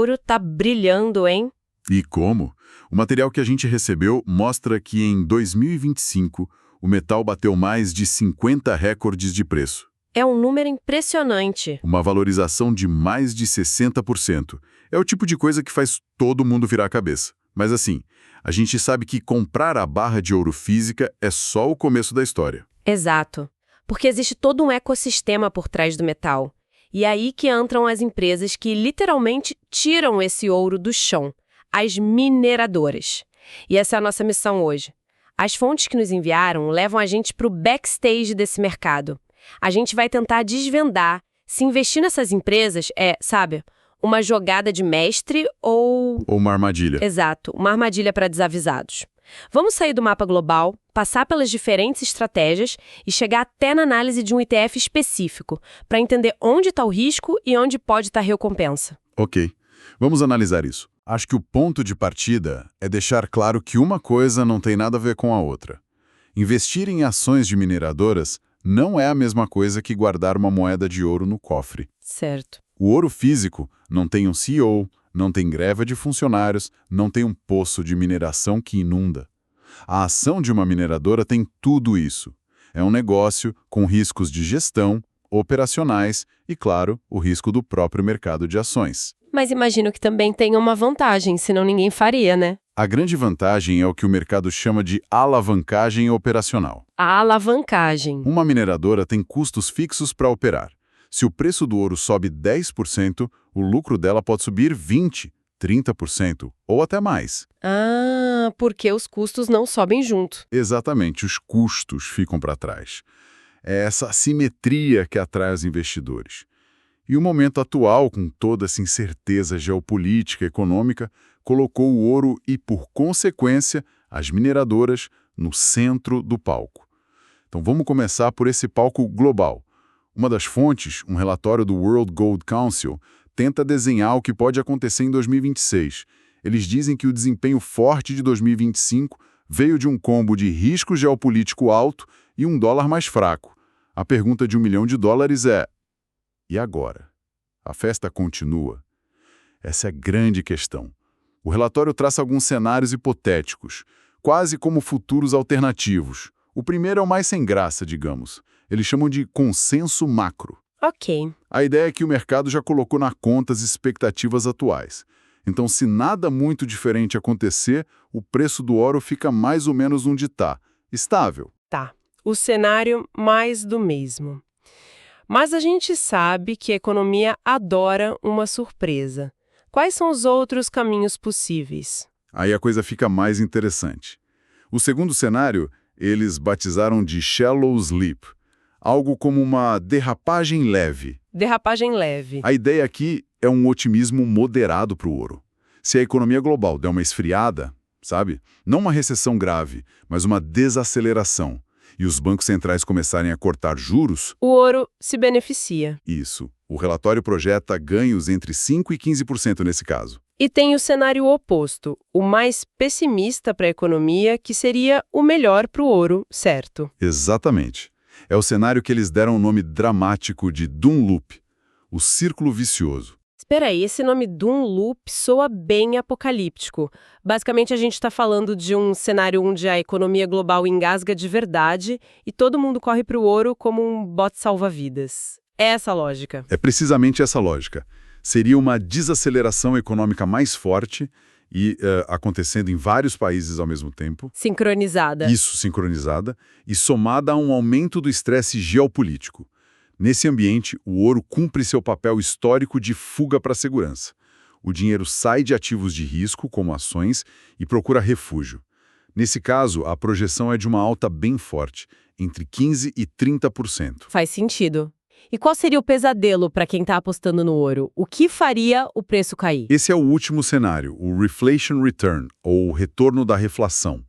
ouro tá brilhando, hein? E como? O material que a gente recebeu mostra que em 2025 o metal bateu mais de 50 recordes de preço. É um número impressionante. Uma valorização de mais de 60%. É o tipo de coisa que faz todo mundo virar a cabeça. Mas assim, a gente sabe que comprar a barra de ouro física é só o começo da história. Exato. Porque existe todo um ecossistema por trás do metal. E é aí que entram as empresas que literalmente tiram esse ouro do chão, as mineradoras. E essa é a nossa missão hoje. As fontes que nos enviaram levam a gente para o backstage desse mercado. A gente vai tentar desvendar se investir nessas empresas é, sabe, uma jogada de mestre ou... Ou uma armadilha. Exato, uma armadilha para desavisados. Vamos sair do mapa global, passar pelas diferentes estratégias e chegar até na análise de um ETF específico, para entender onde está o risco e onde pode estar a recompensa. Ok, vamos analisar isso. Acho que o ponto de partida é deixar claro que uma coisa não tem nada a ver com a outra. Investir em ações de mineradoras não é a mesma coisa que guardar uma moeda de ouro no cofre. Certo. O ouro físico não tem um CEO, não tem greve de funcionários, não tem um poço de mineração que inunda. A ação de uma mineradora tem tudo isso. É um negócio com riscos de gestão, operacionais e, claro, o risco do próprio mercado de ações. Mas imagino que também tenha uma vantagem, senão ninguém faria, né? A grande vantagem é o que o mercado chama de alavancagem operacional. A alavancagem. Uma mineradora tem custos fixos para operar. Se o preço do ouro sobe 10%, o lucro dela pode subir 20%, 30% ou até mais. Ah, porque os custos não sobem junto. Exatamente, os custos ficam para trás. É essa assimetria que atrai os investidores. E o momento atual, com toda essa incerteza geopolítica e econômica, colocou o ouro e, por consequência, as mineradoras no centro do palco. Então vamos começar por esse palco global. Uma das fontes, um relatório do World Gold Council, tenta desenhar o que pode acontecer em 2026. Eles dizem que o desempenho forte de 2025 veio de um combo de risco geopolítico alto e um dólar mais fraco. A pergunta de $1 milhão é: e agora? A festa continua? Essa é a grande questão. O relatório traça alguns cenários hipotéticos, quase como futuros alternativos. O primeiro é o mais sem graça, digamos. Eles chamam de consenso macro. Ok. A ideia é que o mercado já colocou na conta as expectativas atuais. Então, se nada muito diferente acontecer, o preço do ouro fica mais ou menos onde está, estável. Tá. O cenário mais do mesmo. Mas a gente sabe que a economia adora uma surpresa. Quais são os outros caminhos possíveis? Aí a coisa fica mais interessante. O segundo cenário, eles batizaram de shallow sleep, algo como uma derrapagem leve. Derrapagem leve. A ideia aqui é um otimismo moderado para o ouro. Se a economia global der uma esfriada, sabe? Não uma recessão grave, mas uma desaceleração, e os bancos centrais começarem a cortar juros... O ouro se beneficia. Isso. O relatório projeta ganhos entre 5% e 15% nesse caso. E tem o cenário oposto, o mais pessimista para a economia, que seria o melhor para o ouro, certo? Exatamente. É o cenário que eles deram o nome dramático de Doom Loop, o círculo vicioso. Espera aí, esse nome Doom Loop soa bem apocalíptico. Basicamente, a gente está falando de um cenário onde a economia global engasga de verdade e todo mundo corre para o ouro como um bote salva-vidas. É essa a lógica. É precisamente essa lógica. Seria uma desaceleração econômica mais forte e acontecendo em vários países ao mesmo tempo. Sincronizada. Isso, sincronizada, e somada a um aumento do estresse geopolítico. Nesse ambiente, o ouro cumpre seu papel histórico de fuga para a segurança. O dinheiro sai de ativos de risco, como ações, e procura refúgio. Nesse caso, a projeção é de uma alta bem forte, entre 15% e 30%. Faz sentido. E qual seria o pesadelo para quem está apostando no ouro? O que faria o preço cair? Esse é o último cenário, o Reflation Return, ou retorno da reflação.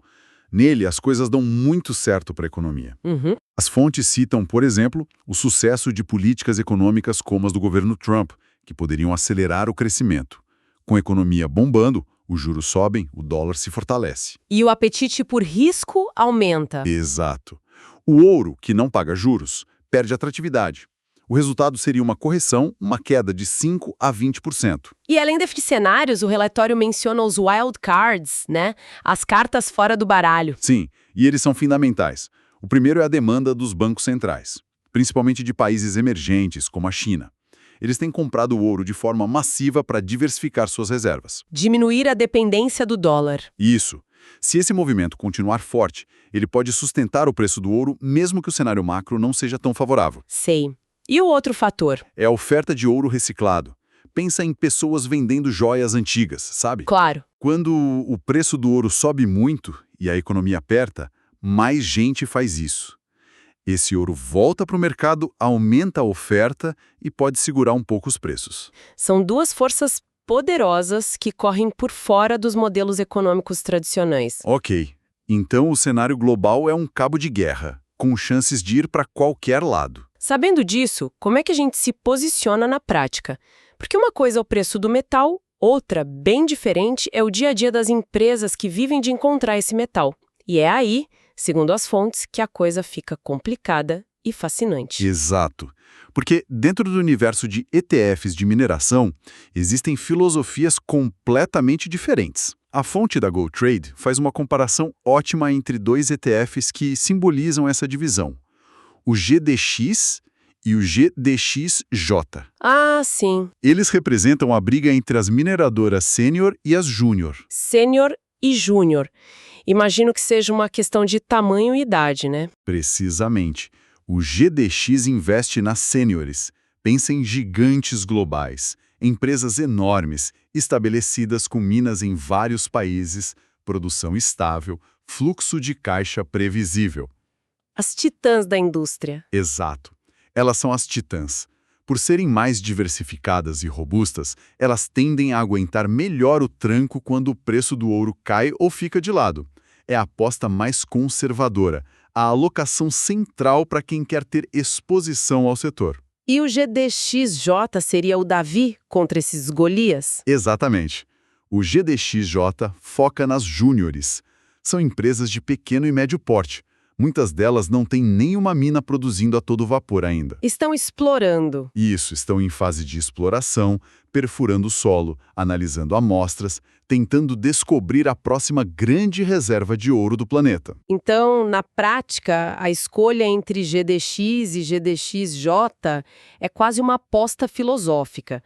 Nele, as coisas dão muito certo para a economia. Uhum. As fontes citam, por exemplo, o sucesso de políticas econômicas como as do governo Trump, que poderiam acelerar o crescimento. Com a economia bombando, os juros sobem, o dólar se fortalece. E o apetite por risco aumenta. Exato. O ouro, que não paga juros, perde atratividade. O resultado seria uma correção, uma queda de 5 a 20%. E além desses cenários, o relatório menciona os wild cards, né? As cartas fora do baralho. Sim, e eles são fundamentais. O primeiro é a demanda dos bancos centrais, principalmente de países emergentes, como a China. Eles têm comprado o ouro de forma massiva para diversificar suas reservas. Diminuir a dependência do dólar. Isso. Se esse movimento continuar forte, ele pode sustentar o preço do ouro, mesmo que o cenário macro não seja tão favorável. Sei. E o outro fator? É a oferta de ouro reciclado. Pensa em pessoas vendendo joias antigas, sabe? Claro. Quando o preço do ouro sobe muito e a economia aperta, mais gente faz isso. Esse ouro volta para o mercado, aumenta a oferta e pode segurar um pouco os preços. São duas forças poderosas que correm por fora dos modelos econômicos tradicionais. Ok, então o cenário global é um cabo de guerra, com chances de ir para qualquer lado. Sabendo disso, como é que a gente se posiciona na prática? Porque uma coisa é o preço do metal, outra, bem diferente, é o dia a dia das empresas que vivem de encontrar esse metal. E é aí, segundo as fontes, que a coisa fica complicada e fascinante. Exato. Porque dentro do universo de ETFs de mineração, existem filosofias completamente diferentes. A fonte da GoTrade faz uma comparação ótima entre dois ETFs que simbolizam essa divisão. O GDX e o GDXJ. Ah, sim. Eles representam a briga entre as mineradoras sênior e as júnior. Sênior e júnior. Imagino que seja uma questão de tamanho e idade, né? Precisamente. O GDX investe nas sêniores. Pensa em gigantes globais, empresas enormes, estabelecidas com minas em vários países, produção estável, fluxo de caixa previsível. As titãs da indústria. Exato. Elas são as titãs. Por serem mais diversificadas e robustas, elas tendem a aguentar melhor o tranco quando o preço do ouro cai ou fica de lado. É a aposta mais conservadora, a alocação central para quem quer ter exposição ao setor. E o GDXJ seria o Davi contra esses Golias? Exatamente. O GDXJ foca nas júniores. São empresas de pequeno e médio porte. Muitas delas não têm nenhuma mina produzindo a todo vapor ainda. Estão explorando. Isso, estão em fase de exploração, perfurando o solo, analisando amostras, tentando descobrir a próxima grande reserva de ouro do planeta. Então, na prática, a escolha entre GDX e GDXJ é quase uma aposta filosófica.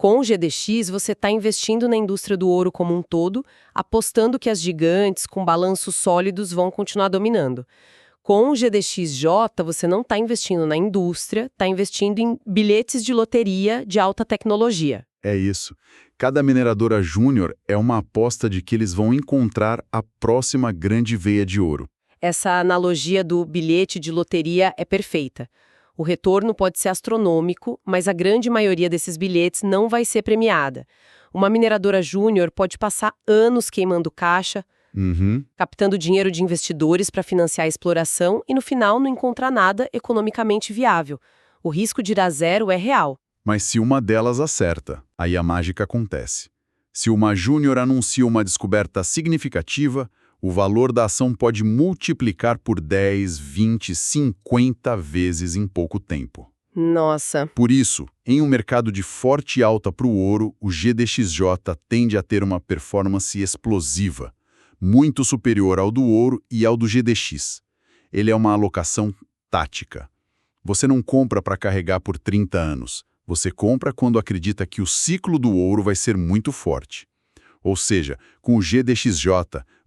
Com o GDX, você está investindo na indústria do ouro como um todo, apostando que as gigantes com balanços sólidos vão continuar dominando. Com o GDXJ, você não está investindo na indústria, está investindo em bilhetes de loteria de alta tecnologia. É isso. Cada mineradora júnior é uma aposta de que eles vão encontrar a próxima grande veia de ouro. Essa analogia do bilhete de loteria é perfeita. O retorno pode ser astronômico, mas a grande maioria desses bilhetes não vai ser premiada. Uma mineradora júnior pode passar anos queimando caixa, captando dinheiro de investidores para financiar a exploração e, no final, não encontrar nada economicamente viável. O risco de ir a zero é real. Mas se uma delas acerta, aí a mágica acontece. Se uma júnior anuncia uma descoberta significativa, o valor da ação pode multiplicar por 10, 20, 50 vezes em pouco tempo. Nossa. Por isso, em um mercado de forte alta para o ouro, o GDXJ tende a ter uma performance explosiva, muito superior ao do ouro e ao do GDX. Ele é uma alocação tática. Você não compra para carregar por 30 anos. Você compra quando acredita que o ciclo do ouro vai ser muito forte. Ou seja, com o GDXJ,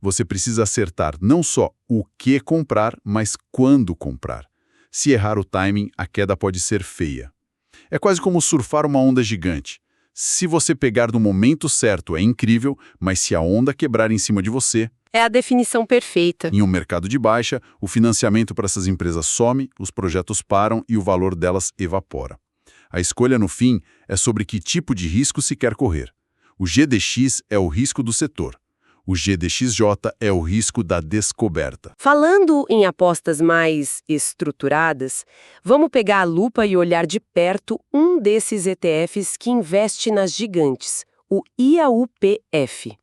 você precisa acertar não só o que comprar, mas quando comprar. Se errar o timing, a queda pode ser feia. É quase como surfar uma onda gigante. Se você pegar no momento certo, é incrível, mas se a onda quebrar em cima de você... É a definição perfeita. Em um mercado de baixa, o financiamento para essas empresas some, os projetos param e o valor delas evapora. A escolha, no fim, é sobre que tipo de risco se quer correr. O GDX é o risco do setor. O GDXJ é o risco da descoberta. Falando em apostas mais estruturadas, vamos pegar a lupa e olhar de perto um desses ETFs que investe nas gigantes, o IAUPF.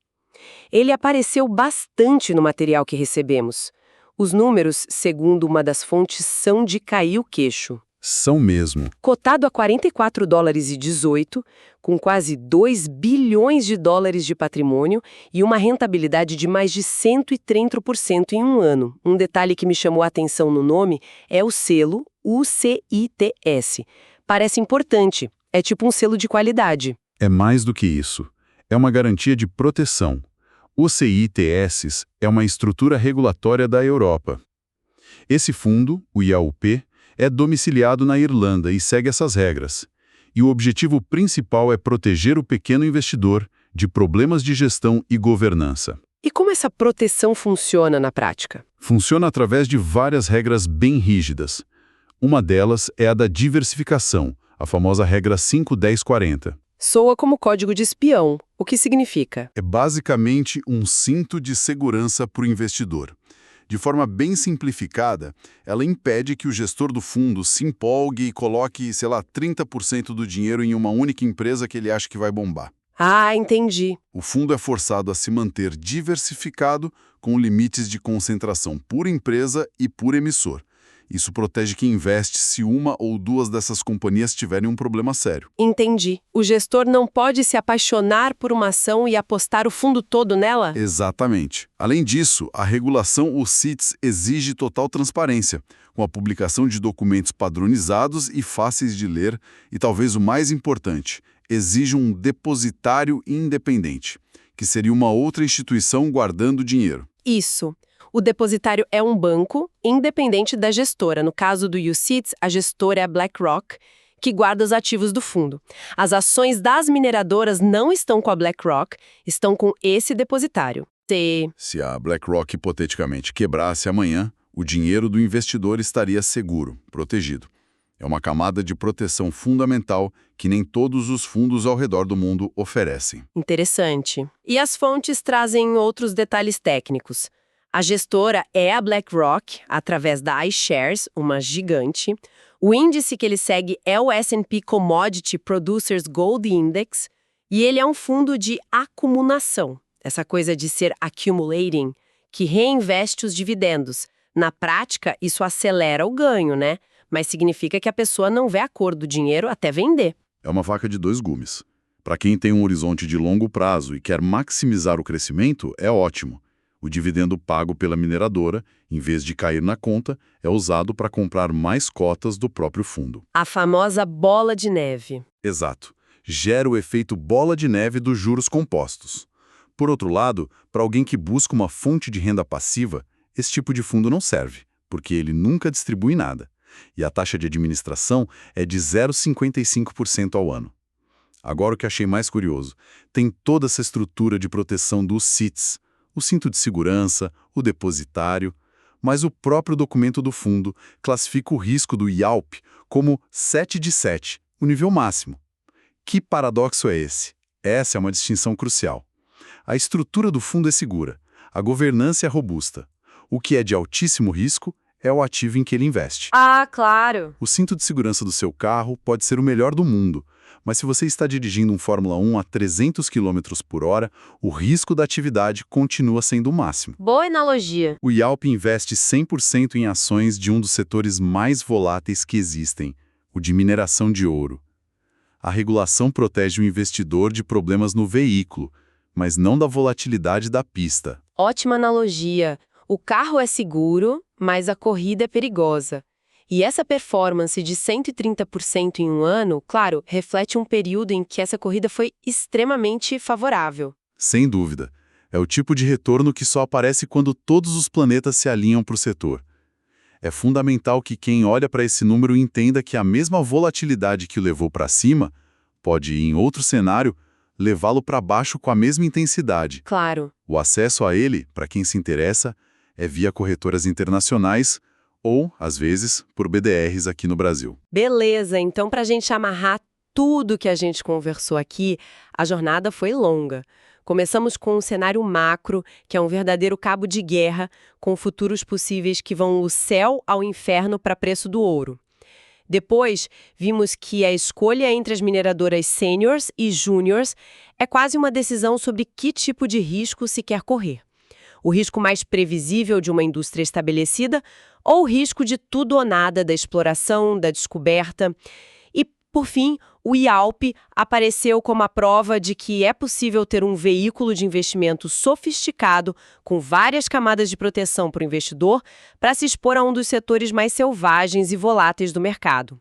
Ele apareceu bastante no material que recebemos. Os números, segundo uma das fontes, são de cair o queixo. São mesmo. Cotado a $44,18, com quase 2 bilhões de dólares de patrimônio e uma rentabilidade de mais de 130% em um ano. Um detalhe que me chamou a atenção no nome é o selo UCITS. Parece importante, é tipo um selo de qualidade. É mais do que isso. É uma garantia de proteção. O CITS é uma estrutura regulatória da Europa. Esse fundo, o IAUP, é domiciliado na Irlanda e segue essas regras. E o objetivo principal é proteger o pequeno investidor de problemas de gestão e governança. E como essa proteção funciona na prática? Funciona através de várias regras bem rígidas. Uma delas é a da diversificação, a famosa regra 5-10-40. Soa como código de espião. O que significa? É basicamente um cinto de segurança para o investidor. De forma bem simplificada, ela impede que o gestor do fundo se empolgue e coloque, 30% do dinheiro em uma única empresa que ele acha que vai bombar. Ah, entendi. O fundo é forçado a se manter diversificado com limites de concentração por empresa e por emissor. Isso protege quem investe se uma ou duas dessas companhias tiverem um problema sério. Entendi. O gestor não pode se apaixonar por uma ação e apostar o fundo todo nela? Exatamente. Além disso, a regulação UCITS exige total transparência, com a publicação de documentos padronizados e fáceis de ler, e talvez o mais importante, exige um depositário independente, que seria uma outra instituição guardando dinheiro. Isso. O depositário é um banco, independente da gestora. No caso do UCITS, a gestora é a BlackRock, que guarda os ativos do fundo. As ações das mineradoras não estão com a BlackRock, estão com esse depositário. Se a BlackRock hipoteticamente quebrasse amanhã, o dinheiro do investidor estaria seguro, protegido. É uma camada de proteção fundamental que nem todos os fundos ao redor do mundo oferecem. Interessante. E as fontes trazem outros detalhes técnicos. A gestora é a BlackRock, através da iShares, uma gigante. O índice que ele segue é o S&P Commodity Producers Gold Index, e ele é um fundo de acumulação, essa coisa de ser accumulating, que reinveste os dividendos. Na prática, isso acelera o ganho, né? Mas significa que a pessoa não vê a cor do dinheiro até vender. É uma faca de dois gumes. Para quem tem um horizonte de longo prazo e quer maximizar o crescimento, é ótimo. O dividendo pago pela mineradora, em vez de cair na conta, é usado para comprar mais cotas do próprio fundo. A famosa bola de neve. Exato. Gera o efeito bola de neve dos juros compostos. Por outro lado, para alguém que busca uma fonte de renda passiva, esse tipo de fundo não serve, porque ele nunca distribui nada. E a taxa de administração é de 0,55% ao ano. Agora o que achei mais curioso, tem toda essa estrutura de proteção do CITS, o cinto de segurança, o depositário, mas o próprio documento do fundo classifica o risco do IAUP como 7 de 7, o nível máximo. Que paradoxo é esse? Essa é uma distinção crucial. A estrutura do fundo é segura, a governança é robusta. O que é de altíssimo risco é o ativo em que ele investe. Ah, claro! O cinto de segurança do seu carro pode ser o melhor do mundo, mas se você está dirigindo um Fórmula 1 a 300 km por hora, o risco da atividade continua sendo o máximo. Boa analogia. O IAUP investe 100% em ações de um dos setores mais voláteis que existem, o de mineração de ouro. A regulação protege o investidor de problemas no veículo, mas não da volatilidade da pista. Ótima analogia. O carro é seguro, mas a corrida é perigosa. E essa performance de 130% em um ano, claro, reflete um período em que essa corrida foi extremamente favorável. Sem dúvida. É o tipo de retorno que só aparece quando todos os planetas se alinham para o setor. É fundamental que quem olha para esse número entenda que a mesma volatilidade que o levou para cima pode, em outro cenário, levá-lo para baixo com a mesma intensidade. Claro. O acesso a ele, para quem se interessa, é via corretoras internacionais ou, às vezes, por BDRs aqui no Brasil. Beleza, então para a gente amarrar tudo que a gente conversou aqui, a jornada foi longa. Começamos com um cenário macro, que é um verdadeiro cabo de guerra, com futuros possíveis que vão do céu ao inferno para preço do ouro. Depois, vimos que a escolha entre as mineradoras sêniors e júniors é quase uma decisão sobre que tipo de risco se quer correr. O risco mais previsível de uma indústria estabelecida ou o risco de tudo ou nada da exploração, da descoberta. E, por fim, o IALP apareceu como a prova de que é possível ter um veículo de investimento sofisticado, com várias camadas de proteção para o investidor, para se expor a um dos setores mais selvagens e voláteis do mercado.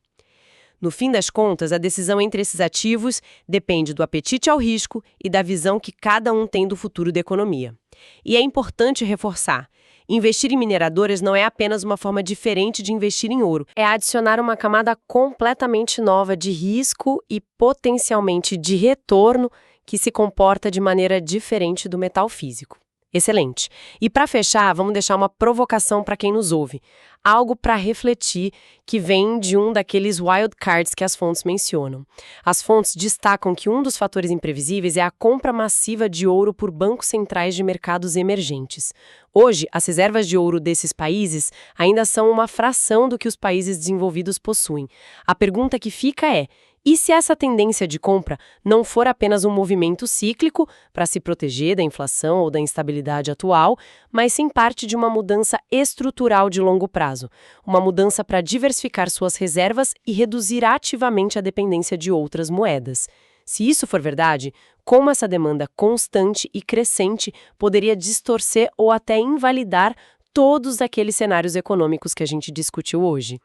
No fim das contas, a decisão entre esses ativos depende do apetite ao risco e da visão que cada um tem do futuro da economia. E é importante reforçar: investir em mineradoras não é apenas uma forma diferente de investir em ouro, é adicionar uma camada completamente nova de risco e potencialmente de retorno que se comporta de maneira diferente do metal físico. Excelente. E para fechar, vamos deixar uma provocação para quem nos ouve. Algo para refletir que vem de um daqueles wild cards que as fontes mencionam. As fontes destacam que um dos fatores imprevisíveis é a compra massiva de ouro por bancos centrais de mercados emergentes. Hoje, as reservas de ouro desses países ainda são uma fração do que os países desenvolvidos possuem. A pergunta que fica é: e se essa tendência de compra não for apenas um movimento cíclico para se proteger da inflação ou da instabilidade atual, mas sim parte de uma mudança estrutural de longo prazo, uma mudança para diversificar suas reservas e reduzir ativamente a dependência de outras moedas? Se isso for verdade, como essa demanda constante e crescente poderia distorcer ou até invalidar todos aqueles cenários econômicos que a gente discutiu hoje?